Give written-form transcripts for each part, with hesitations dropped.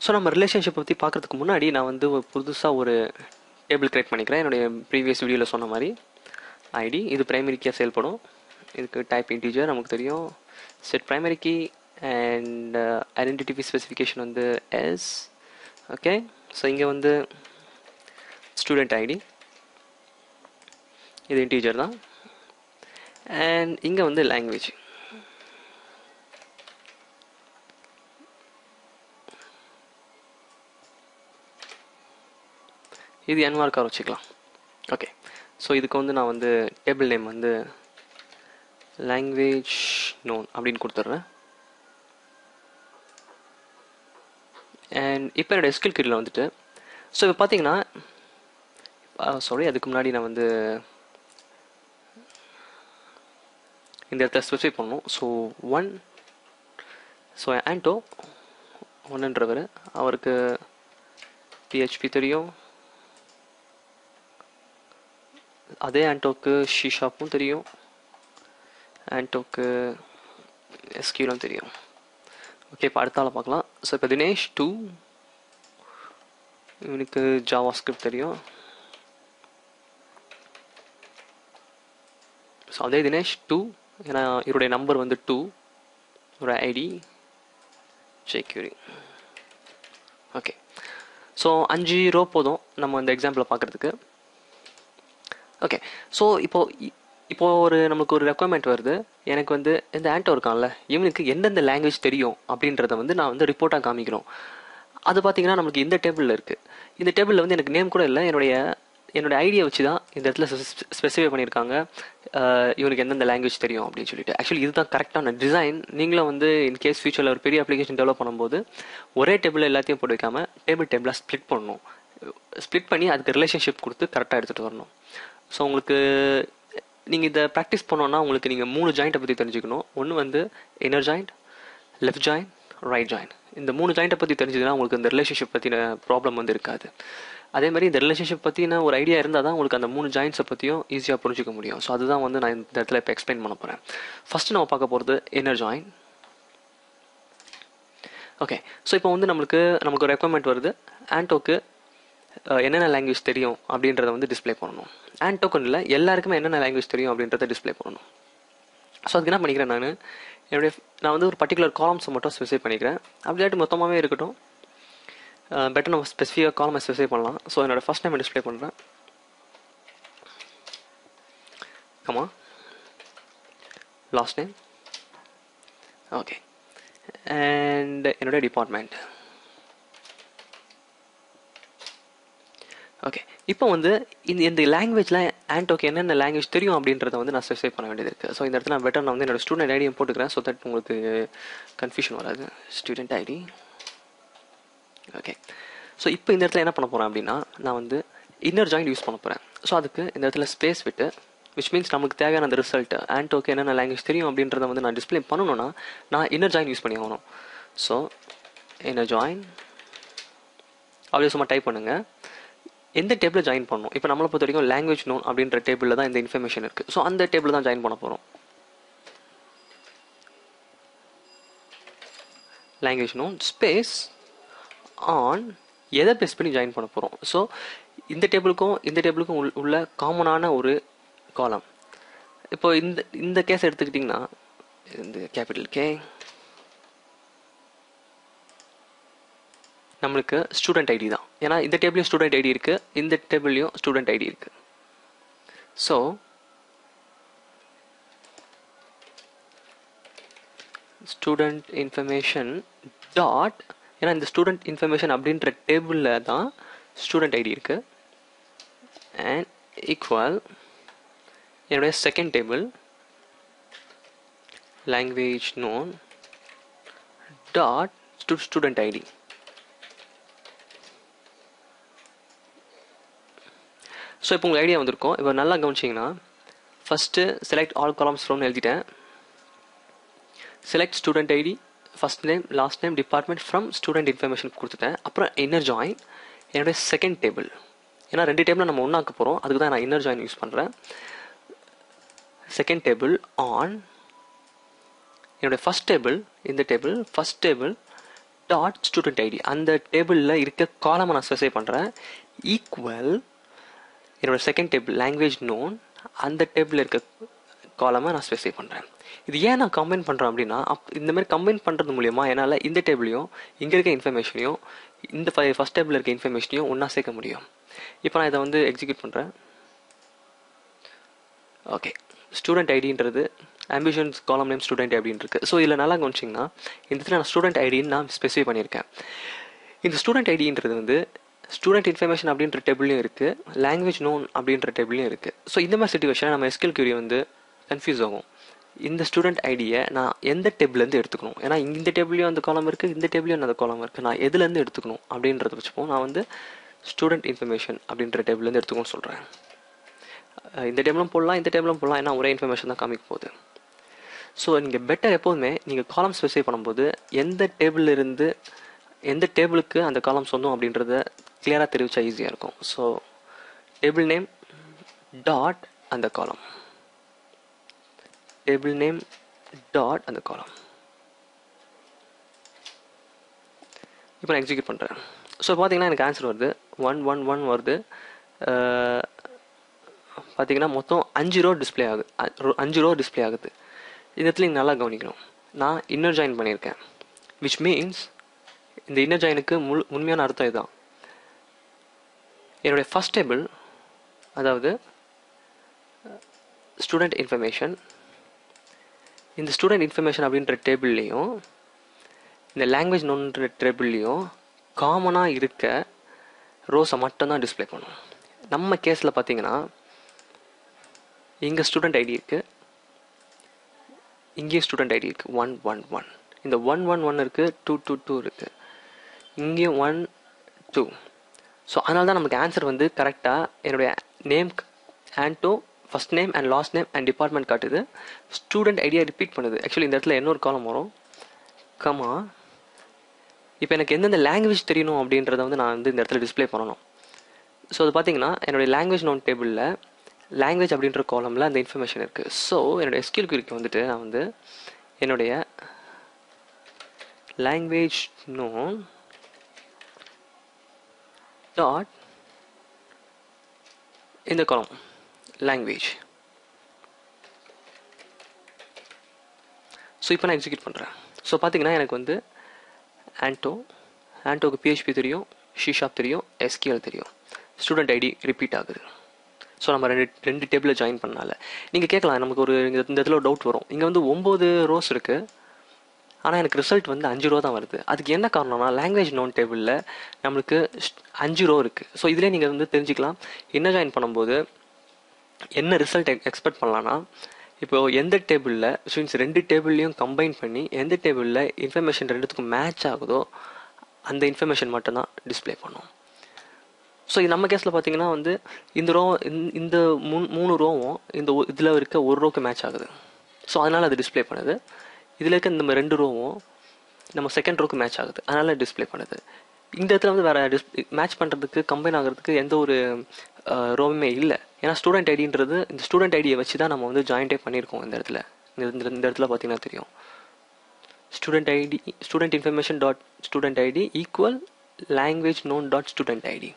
So நம்ம relationship பற்றி பார்க்குறதுக்கு முன்னாடி நான் வந்து புதுசாக ஒரு டேபிள் கிரியேட் பண்ணிக்கிறேன். என்னுடைய ப்ரீவியஸ் வீடியோவில் சொன்ன மாதிரி ஐடி இது ப்ரைமரி கீயாக செயல்படும். இதுக்கு டைப் இன்டீஜர் நமக்கு தெரியும். Set primary key and identity specification வந்து எஸ். ஓகே, ஸோ இங்கே வந்து ஸ்டூடெண்ட் ஐடி இது இன்டீஜர் தான். அண்ட் இங்கே வந்து லாங்குவேஜ் இது என்வார்க்கார் வச்சுக்கலாம். ஓகே, ஸோ இதுக்கு வந்து நான் வந்து டேபிள் நேம் வந்து லாங்குவேஜ் நோன் அப்படின்னு கொடுத்துட்றேன். அண்ட் இப்போ என்னோடய எஸ்கியூஎல் கீரில் வந்துட்டு ஸோ இப்போ பார்த்தீங்கன்னா அதுக்கு முன்னாடி நான் வந்து இந்த இடத்துல ஸ்பெசிஃபை பண்ணணும். ஸோ ஆண்டோ ஒன்றுன்றவர், அவருக்கு பிஹெச்பி தெரியும், அதே ஆண்டோக்கு ஷி ஷாப்பும் தெரியும், ஆண்டோக்கு எஸ்கியூலும் தெரியும். ஓகே, இப்போ அடுத்தால பார்க்கலாம். ஸோ இப்போ தினேஷ் 2, இவனுக்கு ஜாவா ஸ்கிரிப்ட் தெரியும். ஸோ அதே தினேஷ் 2, ஏன்னா இவருடைய நம்பர் வந்து 2, ஒரு ஐடி ஜேக்யூரி. ஓகே, ஸோ 5 ரோ போதும் நம்ம இந்த எக்ஸாம்பிளை பார்க்குறதுக்கு. ஓகே, ஸோ இப்போது நமக்கு ஒரு ரெக்குவயர்மெண்ட் வருது. எனக்கு வந்து இந்த ஆண்டோ இருக்கான்ல, இவனுக்கு எந்தெந்த லாங்குவேஜ் தெரியும் அப்படின்றத வந்து நான் வந்து ரிப்போர்ட்டாக காமிக்கணும். அது பார்த்தீங்கன்னா நமக்கு இந்த டேபிளில் இருக்குது. இந்த டேபிளில் வந்து எனக்கு நேம் கூட இல்லை, என்னோட ஐடியா வச்சு தான் இந்த இடத்துல ஸ்பெசிஃபை பண்ணியிருக்காங்க இவனுக்கு எந்தெந்த லாங்குவேஜ் தெரியும் அப்படின்னு சொல்லிட்டு. ஆக்சுவலி இதுதான் கரெக்டான டிசைன். நீங்களும் வந்து இன்கேஸ் ஃபியூச்சரில் ஒரு பெரிய அப்ளிகேஷன் டெவலப் பண்ணும்போது ஒரே டேபிளில் எல்லாத்தையும் போட்டு வைக்காமல் டேபிளாக ஸ்ப்ளிட் பண்ணணும். ஸ்ப்ளிட் பண்ணி அதுக்கு ரிலேஷன்ஷிப் கொடுத்து கரெக்டாக எடுத்துகிட்டு வரணும். ஸோ உங்களுக்கு நீங்கள் இதை ப்ராக்டிஸ் பண்ணோன்னா உங்களுக்கு நீங்கள் 3 ஜாயிண்ட்டை பற்றி தெரிஞ்சுக்கணும். ஒன்று வந்து inner joint, left joint, right joint. இந்த 3 ஜாயிண்ட்டை பற்றி தெரிஞ்சதுன்னா உங்களுக்கு இந்த ரிலேஷன்ஷிப் பற்றின ப்ராப்ளம் வந்து இருக்காது. அதே மாதிரி இந்த ரிலேஷன்ஷிப் பற்றின ஒரு ஐடியா இருந்தால் தான் உங்களுக்கு அந்த 3 ஜாயிண்ட்ஸை பற்றியும் ஈஸியாக புரிஞ்சிக்க முடியும். ஸோ அதுதான் வந்து நான் இந்த இடத்துல இப்போ எக்ஸ்பிளைன் பண்ண போகிறேன். ஃபஸ்ட்டு நம்ம பார்க்க போகிறது இன்னர் ஜாயிண்ட். ஓகே, ஸோ இப்போ வந்து நமக்கு ஒரு ரெக்குவயர்மெண்ட் வருது. ஆண்டோக்கு என்னென்ன லாங்குவேஜ் தெரியும் அப்படின்றத வந்து டிஸ்பிளே பண்ணணும். ஆண்டோக்கு இல்லை, எல்லாருக்குமே என்னென்ன லாங்குவேஜ் தெரியும் அப்படின்றத டிஸ்பிளே பண்ணணும். ஸோ அதுக்கு என்ன பண்ணிக்கிறேன், நான் வந்து ஒரு பர்டிகுலர் காலம்ஸை மட்டும் ஸ்பெசிஃபை பண்ணிக்கிறேன். அப்படியாட்டு மொத்தமாகவே இருக்கட்டும், பெட்டர் நம்ம ஸ்பெசிஃபிக்காக காலமை ஸ்பெசிஃபை பண்ணலாம். ஸோ என்னோடய ஃபர்ஸ்ட் நேம் டிஸ்பிளே பண்ணுறேன். Comma last name. Okay, and என்னுடைய டிபார்ட்மெண்ட். ஓகே, இப்போ வந்து இந்த லாங்குவேஜில் ஆண்டோக்கு என்னென்ன லாங்குவேஜ் தெரியும் அப்படின்றத வந்து நான் ஸ்பெசிஃபை பண்ண வேண்டியது இருக்குது. ஸோ இந்த இடத்துல நான் வந்து என்னோடய ஸ்டூடெண்ட் ஐடியும் போட்டுக்கிறேன். ஸோ தட் உங்களுக்கு கன்ஃபியூஷன் வராது. Student ID. ஓகே, ஸோ இப்போ இந்த இடத்துல என்ன பண்ண போகிறேன் அப்படின்னா, நான் வந்து இன்னர் ஜாயிண்ட் யூஸ் பண்ண போகிறேன். ஸோ அதுக்கு இந்த இடத்துல ஸ்பேஸ் விட்டு, விச் மீன்ஸ் நமக்கு தேவையான அந்த ரிசல்ட் ஆண்டோக்கு என்னென்ன லாங்குவேஜ் தெரியும் அப்படின்றத வந்து நான் டிஸ்பிளே பண்ணணும்னா நான் இன்னர் ஜாயின் யூஸ் பண்ணி ஆகணும். ஸோ இன்னர் ஜாயின் அப்படியே சும்மா டைப் பண்ணுங்கள். எந்த டேபிளில் ஜாயின் பண்ணணும். இப்போ நம்மளை பொறுத்த வரைக்கும் லாங்குவேஜ் நோன் அப்படின்ற டேபிளில் தான் இந்த இன்ஃபர்மேஷன் இருக்குது. ஸோ அந்த டேபிள் தான் ஜாயின் பண்ண போகிறோம். லாங்குவேஜ் நோன் ஸ்பேஸ் ஆன் எதை பேஸ் பண்ணி ஜாயின் பண்ண போகிறோம். ஸோ இந்த டேபிளுக்கும் உள்ள காமனான ஒரு காலம். இப்போ இந்த கேஸ் எடுத்துக்கிட்டிங்கன்னா இந்த கேபிட்டல் கே நம்மளுக்கு ஸ்டூடெண்ட் ஐடி தான். ஏன்னா இந்த டேபிளையும் ஸ்டூடெண்ட் ஐடி இருக்குது, இந்த டேபிள்லையும் ஸ்டூடெண்ட் ஐடி இருக்குது. ஸோ ஸ்டூடெண்ட் இன்ஃபர்மேஷன் டாட், ஏன்னா இந்த ஸ்டூடெண்ட் இன்ஃபர்மேஷன் அப்படின்ற டேபிளில் தான் ஸ்டூடெண்ட் ஐடி இருக்குது. அண்ட் ஈக்குவல் என்னுடைய second table language known dot student ID. So இப்போ உங்கள் ஐடியா வந்திருக்கும். இப்போ நல்லா கவனிச்சிங்கன்னா ஃபஸ்ட்டு செலக்ட் ஆல் காலம்ஸ் ஃப்ரம்னு எழுதிட்டேன். Select student ID, first name, last name, department from student information கொடுத்துட்டேன். அப்புறம் இன்னர் ஜாயின் என்னுடைய செகண்ட் டேபிள், ஏன்னா 2 டேபிள் நம்ம ஒன்றாக்க போகிறோம், அதுக்கு தான் நான் இன்னர் ஜாயின் யூஸ் பண்ணுறேன். செகண்ட் டேபிள் ஆன் என்னுடைய ஃபஸ்ட் டேபிள், இந்த table first table dot student ID, அந்த டேபிளில் இருக்க காலமை நான் ஸ்பெசிஃபை பண்ணுறேன். ஈக்குவல் என்னோடய செகண்ட் டேபிள் லாங்குவேஜ் நோன், அந்த டேபிளில் இருக்க காலமை நான் ஸ்பெசிஃபை பண்ணுறேன். இது ஏன் நான் கம்பைன் பண்ணுறேன் அப்படின்னா, இந்த மாதிரி கம்பைன் பண்ணுறது மூலிமா என்னால் இந்த டேபிளையும் இங்கே இருக்க இன்ஃபர்மேஷனையும் இந்த ஃபஸ்ட் டேபிளில் இருக்க இன்ஃபர்மேஷனையும் ஒன்றா சேர்க்க முடியும். இப்போ நான் இதை வந்து எக்ஸிக்யூட் பண்ணுறேன். ஓகே, ஸ்டூடெண்ட் ஐடின்றது ஆம்பிஷன்ஸ் காலம் நேம் ஸ்டூடெண்ட் அப்படின்னு இருக்குது. ஸோ இதில் நல்லா கவனிச்சிங்கன்னா இந்த இடத்துல நான் ஸ்டூடெண்ட் ஐடின்னு நான் ஸ்பெசிஃபை பண்ணியிருக்கேன். இந்த ஸ்டூடெண்ட் ஐடின்றது வந்து ஸ்டூடெண்ட் இன்ஃபர்மேஷன் அப்படின்ற டேபிள்லையும் இருக்குது, லாங்குவேஜ் நோன் அப்படின்ற டேபிள்லையும் இருக்குது. ஸோ இந்த மாதிரி சிச்சுவேஷனில் நம்ம SQL query வந்து கன்ஃபியூஸ் ஆகும். இந்த ஸ்டூடெண்ட் ஐடியை நான் எந்த டேபிள்லேருந்து எடுத்துக்கணும், ஏன்னா இந்த டேபிள்லையும் அந்த காலம் இருக்குது, இந்த டேபிள்லையும் அந்த காலம் இருக்குது, நான் எதுலேருந்து எடுத்துக்கணும் அப்படின்றத வச்சுப்போம். நான் வந்து ஸ்டூடெண்ட் இன்ஃபர்மேஷன் அப்படின்ற டேபிள்லேருந்து எடுத்துக்கணும்னு சொல்கிறேன். இந்த டேபிளும் போடலாம், இந்த டேபிளும் போடலாம், ஏன்னா ஒரே இன்ஃபர்மேஷன் தான் காமிக்க போகுது. ஸோ நீங்கள் பெட்டர் எப்போதுமே நீங்கள் காலம் ஸ்பெசிஃபை பண்ணும்போது எந்த டேபிளில் இருந்து எந்த டேபிளுக்கு அந்த காலம் சொந்தம் அப்படின்றத கிளியராக தெரிவிச்சா ஈஸியாக இருக்கும். ஸோ டேபிள் நேம் டாட் அந்த காலம், டேபிள் நேம் டாட் அந்த காலம். இப்போ நான் எக்ஸிக்யூட் பண்ணுறேன். ஸோ பார்த்தீங்கன்னா எனக்கு ஆன்சர் வருது 111 வருது. பார்த்தீங்கன்னா மொத்தம் 5 ரோ டிஸ்பிளே ஆகுது, 5 ரோ டிஸ்பிளே ஆகுது. இந்த இடத்துல நீங்கள் நல்லா கவனிக்கணும், நான் இன்னர் ஜாயின் பண்ணியிருக்கேன். விச் மீன்ஸ் இந்த இன்னர் ஜாயினுக்கு உண்மையான அர்த்தம் இதுதான். என்னுடைய ஃபஸ்ட் டேபிள், அதாவது ஸ்டூடெண்ட் இன்ஃபர்மேஷன், இந்த ஸ்டூடெண்ட் இன்ஃபர்மேஷன் அப்படின்ற டேபிள்லேயும் இந்த லாங்குவேஜ் நோன்ற டேபிள்லேயும் காமனாக இருக்க ரோஸை மட்டும்தான் டிஸ்பிளே பண்ணும். நம்ம கேஸில் பார்த்தீங்கன்னா இங்கே ஸ்டூடெண்ட் ஐடி இருக்குது, இங்கேயும் ஸ்டூடெண்ட் ஐடி இருக்குது 111, இந்த 111 இருக்குது, 222 இருக்குது, இங்கேயும் 1 2. ஸோ அதனால தான் நமக்கு ஆன்சர் வந்து கரெக்டாக என்னுடைய name and to first name and last name and department காட்டுது. ஸ்டூடெண்ட் ஐடியா ரிப்பீட் பண்ணுது. ஆக்சுவலி இந்த இடத்துல இன்னொரு காலம் வரும், கமா. இப்போ எனக்கு எந்தெந்த லாங்குவேஜ் தெரியணும் அப்படின்றத வந்து நான் வந்து இந்த இடத்துல டிஸ்பிளே பண்ணணும். ஸோ அது பார்த்தீங்கன்னா என்னுடைய லாங்குவேஜ் நோன் டேபிளில் லாங்குவேஜ் அப்படின்ற காலமில் அந்த இன்ஃபர்மேஷன் இருக்குது. ஸோ என்னுடைய SQL queryக்கு வந்துட்டு நான் வந்து என்னுடைய லாங்குவேஜ் நோன் டாட் இந்த காலம் லாங்குவேஜ். ஸோ இப்போ நான் எக்ஸிக்யூட் பண்ணுறேன். ஸோ பார்த்தீங்கன்னா எனக்கு வந்து ஆண்டோக்கு PHP தெரியும், C# தெரியும், SQL தெரியும், ஸ்டூடெண்ட் ஐடி ரிப்பீட் ஆகுது. ஸோ நம்ம ரெண்டு டேபிளில் ஜாயின் பண்ணால நீங்கள் கேட்கலாம், நமக்கு ஒரு இந்த இடத்துல ஒரு டவுட் வரும். இங்கே வந்து 9 ரோஸ் இருக்குது, ஆனால் எனக்கு ரிசல்ட் வந்து 5 ரோ தான் வருது. அதுக்கு என்ன காரணம்னா லாங்குவேஜ் நோன் டேபிளில் நம்மளுக்கு 5 ரோ இருக்குது. ஸோ இதிலே நீங்கள் வந்து தெரிஞ்சுக்கலாம் என்ன ஜாயின் பண்ணும்போது என்ன ரிசல்ட் எக்ஸ்பெக்ட் பண்ணலான்னா, இப்போது எந்த டேபிளில் ஸ்டூடெண்ட்ஸ் 2 டேபிள்லையும் கம்பைன் பண்ணி எந்த டேபிளில் இன்ஃபர்மேஷன் ரெண்டுத்துக்கும் மேட்ச் ஆகுதோ அந்த இன்ஃபர்மேஷன் மட்டும்தான் டிஸ்பிளே பண்ணும். ஸோ நம்ம கேஸில் பார்த்தீங்கன்னா வந்து இந்த ரோ இந்த 3 ரோவும் இந்த இதில் இருக்க ஒரு ரோக்கு மேட்ச் ஆகுது. ஸோ அதனால் அது டிஸ்பிளே பண்ணுது. இதில் இருக்க இந்த 2 ரோவும் நம்ம செகண்ட் ரோக்கு மேட்ச் ஆகுது, அதனால் டிஸ்பிளே பண்ணுது. இந்த இடத்துல வந்து வேறு மேட்ச் பண்ணுறதுக்கு கம்பைன் ஆகிறதுக்கு எந்த ஒரு ரோவுமே இல்லை. ஏன்னா ஸ்டூடெண்ட் ஐடின்றது இந்த ஸ்டூடெண்ட் ஐடியை வச்சு தான் நம்ம வந்து ஜாயின்டே பண்ணியிருக்கோம். இந்த இடத்துல இந்த இடத்துல பார்த்தீங்கன்னா தெரியும், student ID student information dot student ID equal language known dot student ID.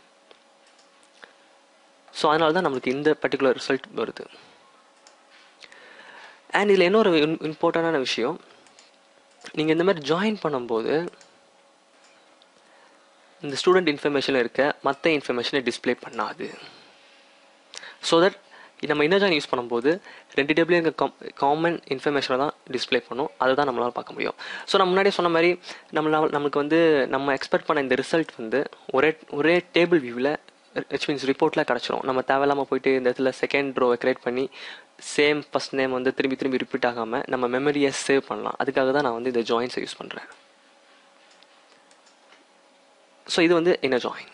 So அதனால தான் நம்மளுக்கு இந்த பர்டிகுலர் ரிசல்ட் வருது. அண்ட் இதில் இன்னொரு இம்பார்ட்டண்டான விஷயம், நீங்கள் இந்த மாதிரி ஜாயின் பண்ணும்போது இந்த ஸ்டூடெண்ட் இன்ஃபர்மேஷனில் இருக்க மற்ற இன்ஃபர்மேஷனை டிஸ்பிளே பண்ணாது. ஸோ தட் நம்ம இன்னர் ஜாயின் யூஸ் பண்ணும்போது 2 டேபிளையும் இருக்க காமன் இன்ஃபர்மேஷனை தான் டிஸ்பிளே பண்ணும். அதை தான் நம்மளால் பார்க்க முடியும். ஸோ நான் முன்னாடியே சொன்ன மாதிரி நம்மளுக்கு வந்து நம்ம எக்ஸ்பெக்ட் பண்ண இந்த ரிசல்ட் வந்து ஒரே டேபிள் வியூவில் which means ரிப்போர்ட்டில் கிடச்சிரும். நம்ம தேவையில்லாமல் போயிட்டு இந்த இடத்துல செகண்ட் ரோவை கிரியேட் பண்ணி சேம் ஃபஸ்ட் நேம் வந்து திரும்பி ரிப்பீட் ஆகாமல் நம்ம மெமரியை சேவ் பண்ணலாம். அதுக்காக தான் நான் வந்து இந்த ஜாயின்ஸை யூஸ் பண்ணுறேன். ஸோ இது வந்து இன்னர் ஜாயின்.